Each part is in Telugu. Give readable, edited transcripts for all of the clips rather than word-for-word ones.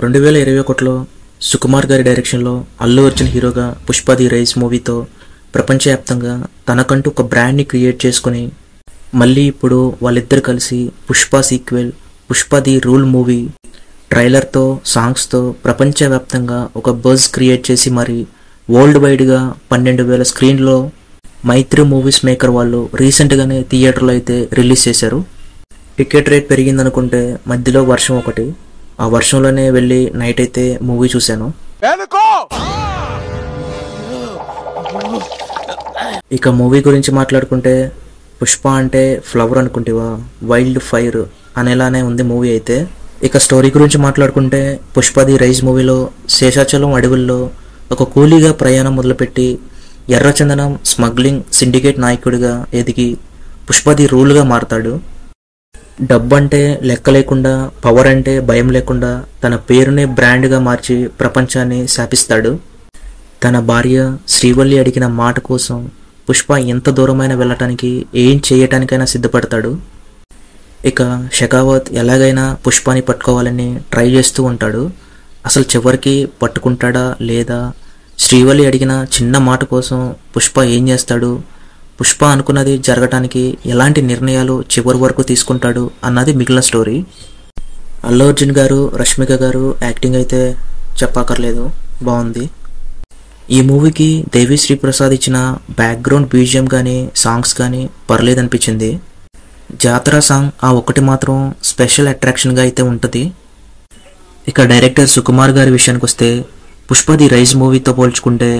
2021లో సుకుమార్ గారి డైరెక్షన్లో అల్లు అర్జున్ హీరోగా పుష్ప ది రైజ్ మూవీతో ప్రపంచవ్యాప్తంగా తనకంటూ ఒక బ్రాండ్ని క్రియేట్ చేసుకుని మళ్ళీ ఇప్పుడు వాళ్ళిద్దరు కలిసి Pushpa sequel Pushpa the rule movie ట్రైలర్తో సాంగ్స్తో ప్రపంచవ్యాప్తంగా ఒక బజ్ క్రియేట్ చేసి మరి వరల్డ్ వైడ్గా 12,000 స్క్రీన్లో మైత్రి మూవీస్ మేకర్ వాళ్ళు రీసెంట్గానే థియేటర్లో అయితే రిలీజ్ చేశారు. టికెట్ రేట్ పెరిగిందనుకుంటే మధ్యలో వర్షం ఒకటి, ఆ వర్షంలోనే వెళ్ళి నైట్ అయితే మూవీ చూశాను. ఇక మూవీ గురించి మాట్లాడుకుంటే పుష్ప అంటే ఫ్లవర్ అనుకుంటేవా వైల్డ్ ఫైర్ అనేలానే ఉంది మూవీ అయితే. ఇక స్టోరీ గురించి మాట్లాడుకుంటే పుష్ప ది రైజ్ మూవీలో శేషాచలం అడవుల్లో ఒక కూలీగా ప్రయాణం మొదలుపెట్టి ఎర్రచందనం స్మగ్లింగ్ సిండికేట్ నాయకుడిగా ఎదిగి పుష్ప ది రూల్గా మారతాడు. డబ్బు అంటే లెక్క లేకుండా, పవర్ అంటే భయం లేకుండా తన పేరునే బ్రాండ్గా మార్చి ప్రపంచాన్ని శాపిస్తాడు. తన భార్య శ్రీవల్లి అడిగిన మాట కోసం పుష్ప ఎంత దూరమైన వెళ్ళటానికి ఏం చేయటానికైనా సిద్ధపడతాడు. ఇక షెకావత్ ఎలాగైనా పుష్పాని పట్టుకోవాలని ట్రై చేస్తూ ఉంటాడు. అసలు చివరికి పట్టుకుంటాడా లేదా? శ్రీవల్లి అడిగిన చిన్న మాట కోసం పుష్ప ఏం చేస్తాడు? పుష్ప అనుకున్నది జరగటానికి ఎలాంటి నిర్ణయాలు చివరి వరకు తీసుకుంటాడు అన్నది మిగిలిన స్టోరీ. అల్లు అర్జున్ గారు, రష్మిక గారు యాక్టింగ్ అయితే చెప్పక్కర్లేదు, బాగుంది. ఈ మూవీకి దేవిశ్రీ ప్రసాద్ ఇచ్చిన బ్యాక్గ్రౌండ్ బీజిఎం కానీ సాంగ్స్ కానీ పర్లేదనిపించింది. జాతర సాంగ్ ఆ ఒక్కటి మాత్రం స్పెషల్ అట్రాక్షన్గా అయితే ఉంటుంది. ఇక డైరెక్టర్ సుకుమార్ గారి విషయానికి వస్తే పుష్ప ది రైజ్ మూవీతో పోల్చుకుంటే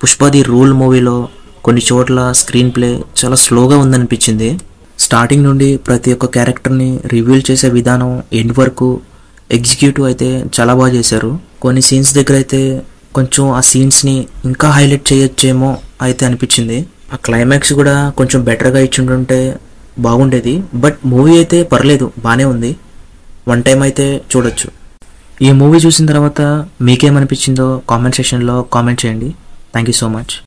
పుష్ప ది రూల్ మూవీలో కొన్ని చోట్ల స్క్రీన్ ప్లే చాలా స్లోగా ఉందనిపించింది. స్టార్టింగ్ నుండి ప్రతి ఒక్క క్యారెక్టర్ని రివీల్ చేసే విధానం ఎండ్ వరకు ఎగ్జిక్యూటివ్ అయితే చాలా బాగా చేశారు. కొన్ని సీన్స్ దగ్గర అయితే కొంచెం ఆ సీన్స్ని ఇంకా హైలైట్ చేయొచ్చేమో అయితే అనిపించింది. ఆ క్లైమాక్స్ కూడా కొంచెం బెటర్గా ఇచ్చింటుంటే బాగుండేది. బట్ మూవీ అయితే పర్లేదు, బాగానే ఉంది. వన్ టైం అయితే చూడొచ్చు. ఈ మూవీ చూసిన తర్వాత మీకేమనిపించిందో కామెంట్ సెక్షన్లో కామెంట్ చేయండి. Thank you so much.